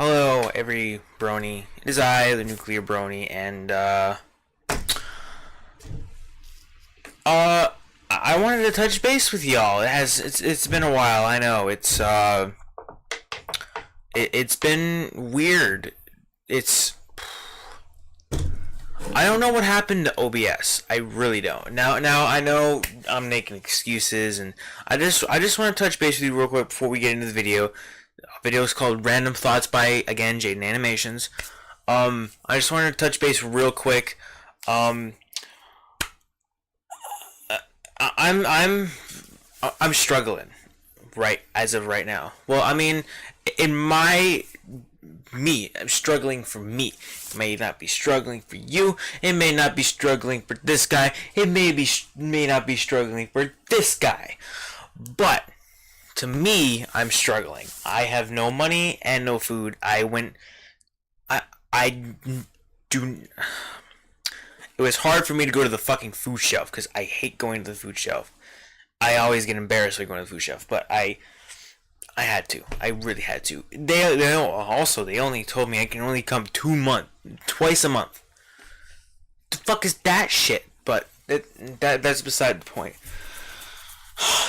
Hello, every Brony. It is I, the nuclear Brony, and I wanted to touch base with y'all. It's been a while. I know it's been weird. I don't know what happened to OBS. I really don't. Now I know I'm making excuses, and I just want to touch base with you real quick before we get into the video. Video is called Random Thoughts by, again, Jaiden Animations. I just wanted to touch base real quick. I'm struggling as of right now. Well, I mean, I'm struggling for me. It may not be struggling for you. It may not be struggling for this guy. It may not be struggling for this guy. But to me, I'm struggling. I have no money and no food. It was hard for me to go to the fucking food shelf because I hate going to the food shelf. I always get embarrassed when going to the food shelf, but I had to. I really had to. They only told me I can only come twice a month. The fuck is that shit? But that's beside the point.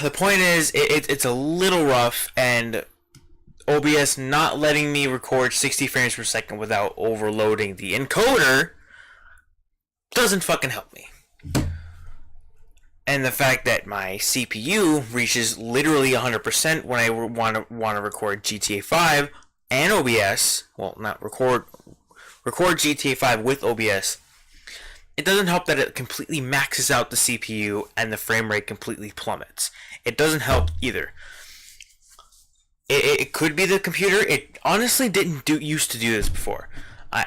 The point is, it's a little rough, and OBS not letting me record 60 frames per second without overloading the encoder doesn't fucking help me. And the fact that my CPU reaches literally 100% when I want to record GTA 5 and OBS, well, not record GTA 5 with OBS, it doesn't help that it completely maxes out the CPU and the frame rate completely plummets. It doesn't help either. It could be the computer. It honestly didn't used to do this before.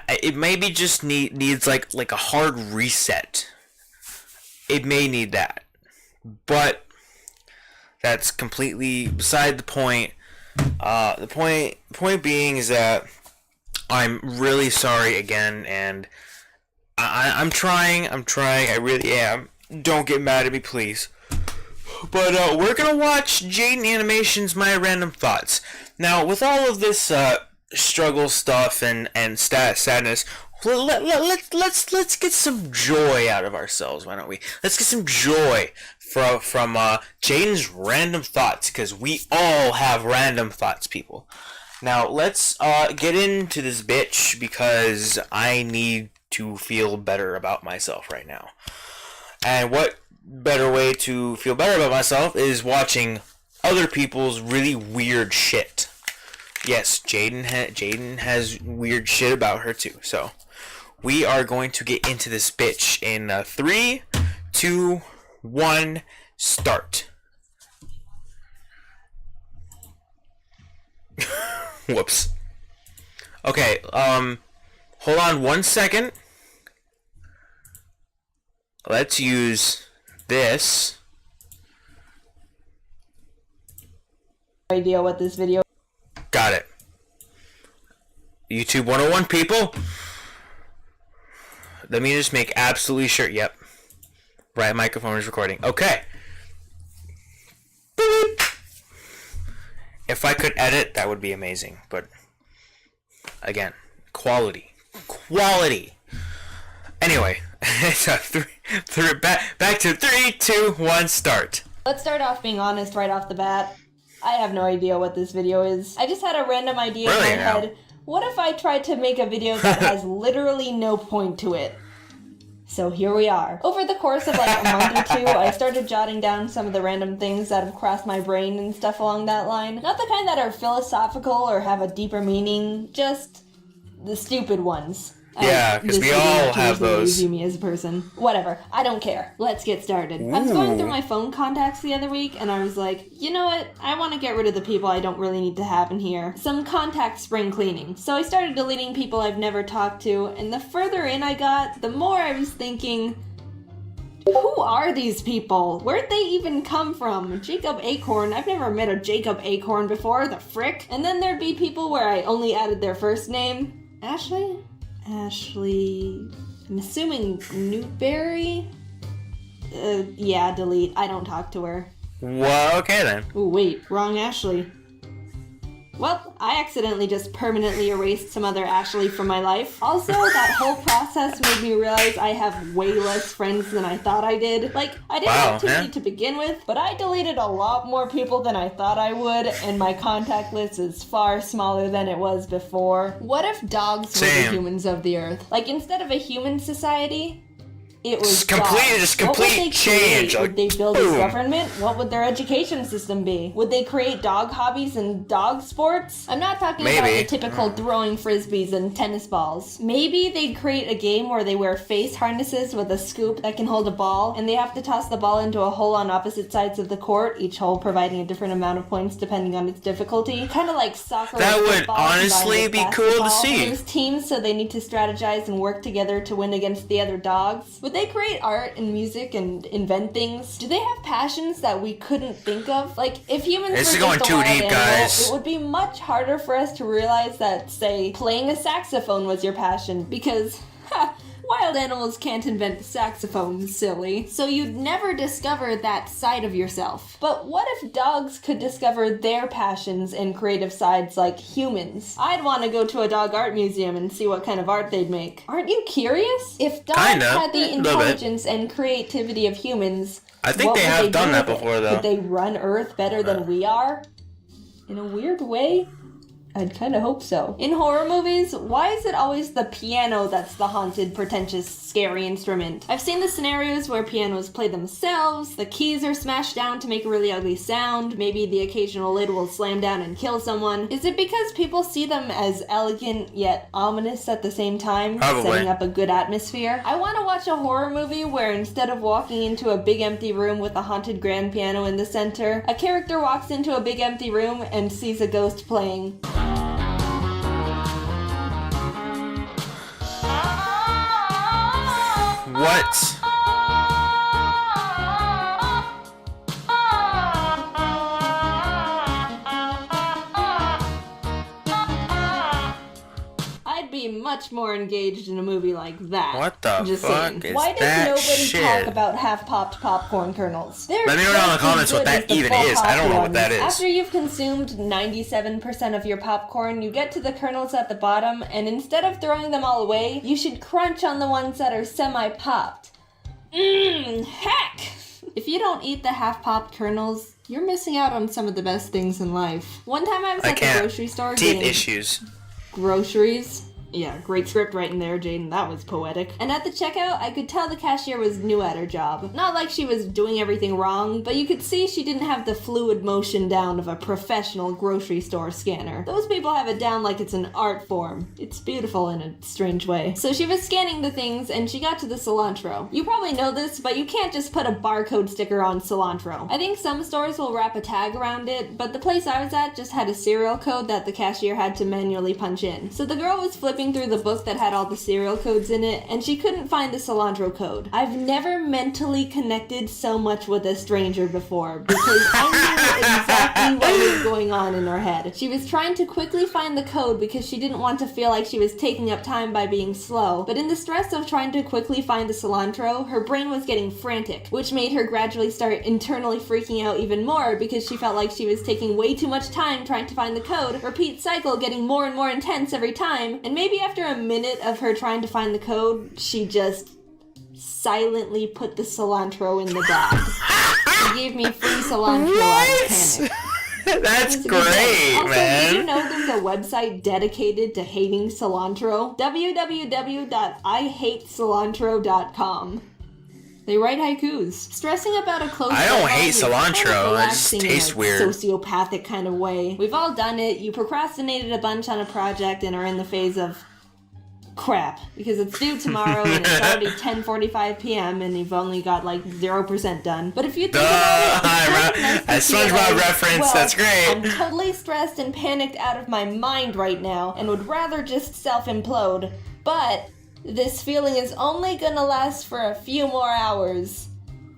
It maybe just needs like a hard reset. It may need that, but that's completely beside the point. The point being is that I'm really sorry again, and I'm trying. I really am. Don't get mad at me, please. But we're gonna watch Jaiden Animations' My Random Thoughts. Now, with all of this struggle stuff and sadness, let's get some joy out of ourselves. Why don't we? Let's get some joy from Jaiden's Random Thoughts, because we all have random thoughts, people. Now let's get into this bitch, because I need to feel better about myself right now. And what better way to feel better about myself is watching other people's really weird shit. Yes, Jaiden has weird shit about her too. So we are going to get into this bitch in 3, 2, 1, start. Whoops. Okay, hold on 1 second. Let's use this. Idea what this video. Got it. YouTube 101, people. Let me just make absolutely sure. Yep. Right microphone is recording. Okay. Boop. If I could edit, that would be amazing. But again, quality. Anyway, so back to 3, 2, 1, start. Let's start off being honest right off the bat. I have no idea what this video is. I just had a random idea in my head. What if I tried to make a video that has literally no point to it? So here we are. Over the course of like a month or two, I started jotting down some of the random things that have crossed my brain and stuff along that line. Not the kind that are philosophical or have a deeper meaning, just the stupid ones. Yeah, because we all have those. View me as a person. Whatever. I don't care. Let's get started. Ooh. I was going through my phone contacts the other week, and I was like, you know what? I want to get rid of the people I don't really need to have in here. Some contact spring cleaning. So I started deleting people I've never talked to, and the further in I got, the more I was thinking, who are these people? Where'd they even come from? Jacob Acorn. I've never met a Jacob Acorn before. The frick? And then there'd be people where I only added their first name. Ashley, I'm assuming Newberry? Yeah, delete. I don't talk to her. Well, okay then. Ooh, wait, wrong Ashley. Well, I accidentally just permanently erased some other Ashley from my life. Also, that whole process made me realize I have way less friends than I thought I did. Like, I didn't have too many to begin with, but I deleted a lot more people than I thought I would, and my contact list is far smaller than it was before. What if dogs were the humans of the earth? Like, instead of a human society, it was complete change. Would they build a government? What would their education system be? Would they create dog hobbies and dog sports? I'm not talking about the typical throwing frisbees and tennis balls. Maybe they'd create a game where they wear face harnesses with a scoop that can hold a ball, and they have to toss the ball into a hole on opposite sides of the court, each hole providing a different amount of points depending on its difficulty. Kind of like soccer. That would honestly be cool to see. There's teams, so they need to strategize and work together to win against the other dogs. Would they create art and music and invent things? Do they have passions that we couldn't think of? Like, if humans were just a wild animal, it would be much harder for us to realize that, say, playing a saxophone was your passion, because, wild animals can't invent the saxophone, silly. So you'd never discover that side of yourself. But what if dogs could discover their passions and creative sides like humans? I'd want to go to a dog art museum and see what kind of art they'd make. Aren't you curious? If dogs had the intelligence and creativity of humans, I think they have done that before, though. Could they run Earth better than we are? In a weird way, I'd kind of hope so. In horror movies, why is it always the piano that's the haunted, pretentious, scary instrument? I've seen the scenarios where pianos play themselves, the keys are smashed down to make a really ugly sound, maybe the occasional lid will slam down and kill someone. Is it because people see them as elegant yet ominous at the same time, setting up a good atmosphere? I want to watch a horror movie where instead of walking into a big empty room with a haunted grand piano in the center, a character walks into a big empty room and sees a ghost playing. What? I'd be much more engaged in a movie like that. What the fuck is Why does that nobody shit? talk about half-popped popcorn kernels? Let me know down in the comments what that even is. I don't know what that is. After you've consumed 97% of your popcorn, you get to the kernels at the bottom, and instead of throwing them all away, you should crunch on the ones that are semi-popped. Heck! If you don't eat the half-popped kernels, you're missing out on some of the best things in life. One time I was at the grocery store getting issues. Groceries. Yeah, great script right in there, Jaden. That was poetic. And at the checkout, I could tell the cashier was new at her job. Not like she was doing everything wrong, but you could see she didn't have the fluid motion down of a professional grocery store scanner. Those people have it down like it's an art form. It's beautiful in a strange way. So she was scanning the things, and she got to the cilantro. You probably know this, but you can't just put a barcode sticker on cilantro. I think some stores will wrap a tag around it, but the place I was at just had a serial code that the cashier had to manually punch in. So the girl was flipping through the book that had all the serial codes in it, and she couldn't find the cilantro code. I've never mentally connected so much with a stranger before, because I knew exactly what was going on in her head. She was trying to quickly find the code because she didn't want to feel like she was taking up time by being slow, but in the stress of trying to quickly find the cilantro, her brain was getting frantic, which made her gradually start internally freaking out even more because she felt like she was taking way too much time trying to find the code, repeat cycle getting more and more intense every time, and maybe after a minute of her trying to find the code, she just silently put the cilantro in the bag. She gave me free cilantro out of panic. That's great, also, man. did you know there's a website dedicated to hating cilantro? www.ihatecilantro.com. They write haikus. Stressing about a close I don't hate cilantro. It just tastes weird. Sociopathic kind of way. We've all done it. You procrastinated a bunch on a project and are in the phase of crap because it's due tomorrow and it's already 10:45 p.m. and you've only got like 0% done. But if you think about it, a SpongeBob reference, that's great. I'm totally stressed and panicked out of my mind right now and would rather just self-implode. But this feeling is only gonna last for a few more hours.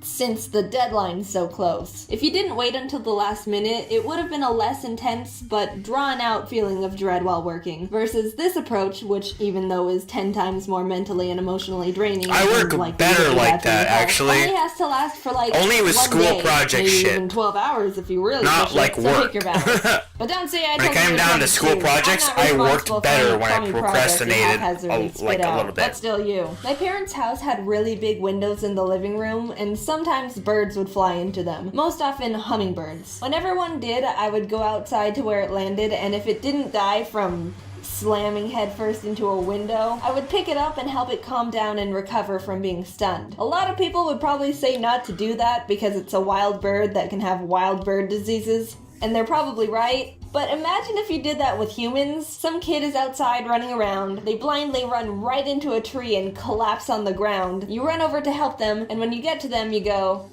since the deadline's so close. If you didn't wait until the last minute, it would have been a less intense but drawn out feeling of dread while working, versus this approach, which even though is 10 times more mentally and emotionally draining, I work better like that, actually. Only has to last for like only with 1 school day, project maybe shit. even 12 hours if you really Not push like it, work. so pick your battles. But don't say I When it told you came down to school too. projects, I'm not I worked responsible for better any when I crummy project you procrastinated haphazardly a spit little out. bit. But still you. My parents' house had really big windows in the living room, and sometimes birds would fly into them. Most often hummingbirds. Whenever one did, I would go outside to where it landed, and if it didn't die from slamming headfirst into a window, I would pick it up and help it calm down and recover from being stunned. A lot of people would probably say not to do that because it's a wild bird that can have wild bird diseases, and they're probably right. But imagine if you did that with humans. Some kid is outside running around, they blindly run right into a tree and collapse on the ground. You run over to help them, and when you get to them you go,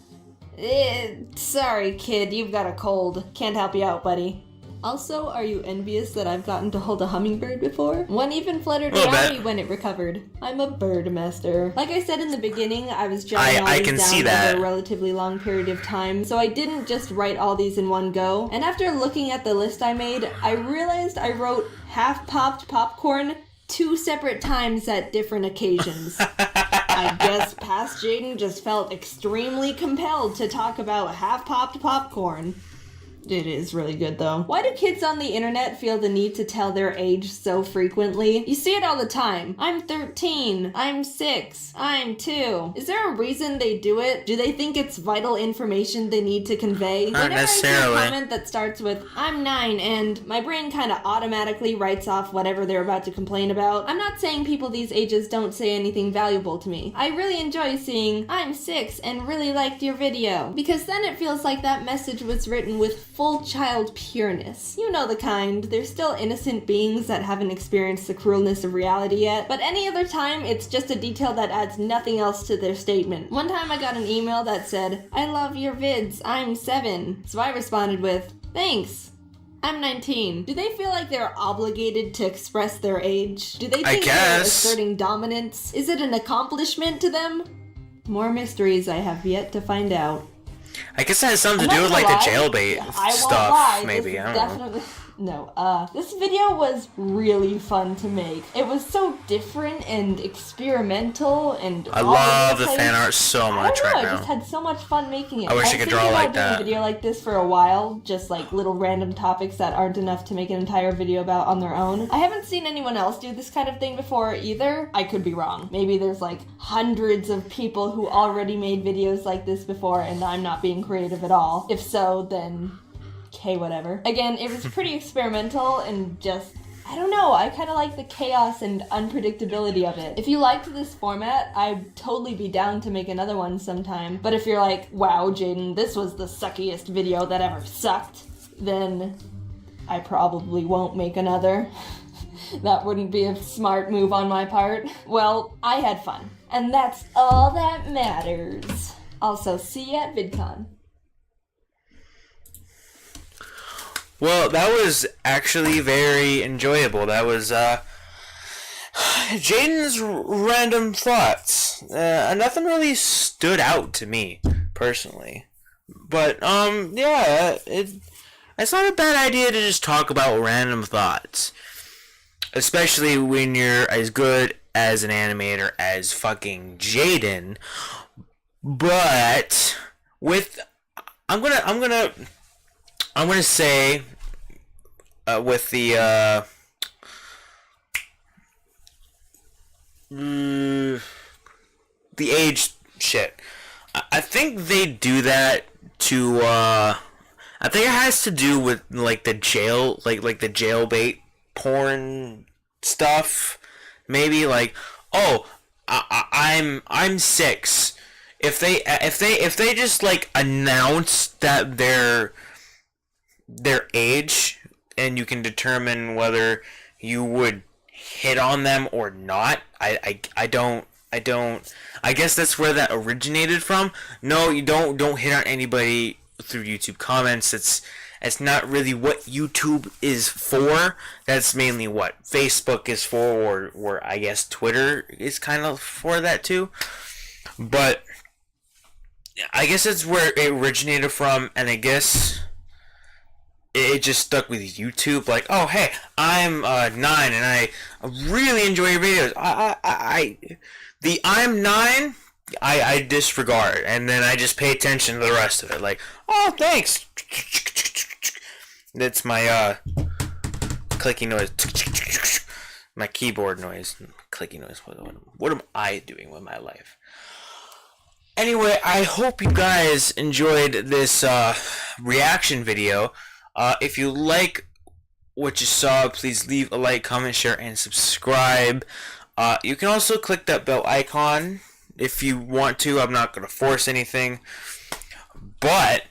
sorry kid, you've got a cold. Can't help you out, buddy. Also, are you envious that I've gotten to hold a hummingbird before? One even fluttered around me when it recovered. I'm a bird master. Like I said in the beginning, I was jotting all these down over a relatively long period of time, so I didn't just write all these in one go. And after looking at the list I made, I realized I wrote half-popped popcorn 2 separate times at different occasions. I guess past Jaden just felt extremely compelled to talk about half-popped popcorn. It is really good though. Why do kids on the internet feel the need to tell their age so frequently? You see it all the time. I'm 13. I'm 6. I'm 2. Is there a reason they do it? Do they think it's vital information they need to convey? Not necessarily. Whenever I see a comment that starts with, I'm 9 and my brain kind of automatically writes off whatever they're about to complain about. I'm not saying people these ages don't say anything valuable to me. I really enjoy seeing, I'm 6 and really liked your video. Because then it feels like that message was written with full child pureness. You know the kind. They're still innocent beings that haven't experienced the cruelness of reality yet, but any other time, it's just a detail that adds nothing else to their statement. One time I got an email that said, I love your vids, I'm 7. So I responded with, thanks. I'm 19. Do they feel like they're obligated to express their age? Do they think they're asserting dominance? Is it an accomplishment to them? More mysteries I have yet to find out. I guess that has something to do with like the jailbait stuff, maybe. I don't know. No, this video was really fun to make. It was so different and experimental and I love the fan art so much right now. I just had so much fun making it. I wish I could draw like that. I've been thinking about doing a video like this for a while, just like little random topics that aren't enough to make an entire video about on their own. I haven't seen anyone else do this kind of thing before either. I could be wrong. Maybe there's like hundreds of people who already made videos like this before and I'm not being creative at all. If so, then okay, whatever. Again, it was pretty experimental and just, I don't know, I kind of like the chaos and unpredictability of it. If you liked this format, I'd totally be down to make another one sometime. But if you're like, wow, Jaden, this was the suckiest video that ever sucked, then I probably won't make another. That wouldn't be a smart move on my part. Well, I had fun, and that's all that matters. Also, see you at VidCon. Well, that was actually very enjoyable. That was Jaden's random thoughts. Nothing really stood out to me personally, but yeah, it's not a bad idea to just talk about random thoughts, especially when you're as good as an animator as fucking Jaden. But with I'm gonna say with the age shit, I think they do that to I think it has to do with like the jail like the jailbait porn stuff. Maybe like, oh, I'm 6. If they just like announce that their age and you can determine whether you would hit on them or not, I guess that's where that originated from. No, you don't hit on anybody through YouTube comments. It's not really what YouTube is for. That's mainly what Facebook is for, or I guess Twitter is kind of for that too. But I guess that's where it originated from, and I guess it just stuck with YouTube. Like, oh hey, I'm 9 and I really enjoy your videos. The I'm 9 I disregard, and then I just pay attention to the rest of it. Like, oh thanks. That's my clicking noise. My keyboard noise, clicking noise. What am I doing with my life? Anyway, I hope you guys enjoyed this reaction video. If you like what you saw, please leave a like, comment, share, and subscribe. You can also click that bell icon if you want to. I'm not going to force anything. But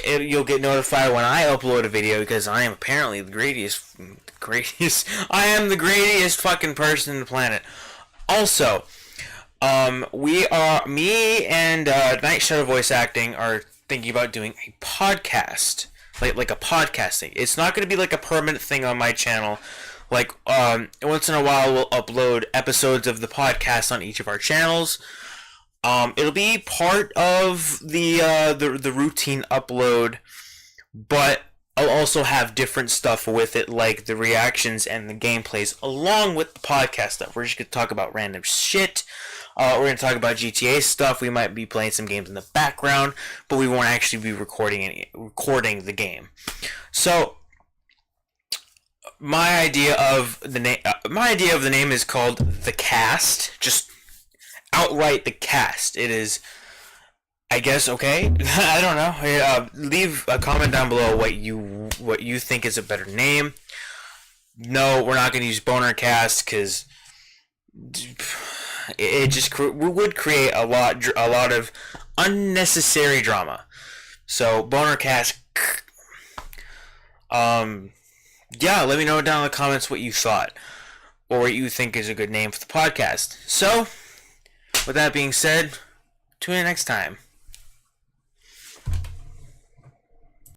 you'll get notified when I upload a video, because I am apparently the greatest. I am the greatest fucking person on the planet. Also, me and Night Shadow Voice Acting are thinking about doing a podcast, like a podcast thing. It's not going to be like a permanent thing on my channel. Like, once in a while we'll upload episodes of the podcast on each of our channels. It'll be part of the routine upload, but I'll also have different stuff with it, like the reactions and the gameplays, along with the podcast stuff. We're just going to talk about random shit. We're going to talk about GTA stuff. We might be playing some games in the background, but we won't actually be recording the game. So, my idea of the name is called The Cast. Just outright The Cast. It is, I guess, okay. I don't know. Leave a comment down below what you think is a better name. No, we're not going to use Boner Cast, because it just would create a lot of unnecessary drama. So Boner Cast. Yeah, let me know down in the comments what you thought, or what you think is a good name for the podcast. So, with that being said, tune in next time.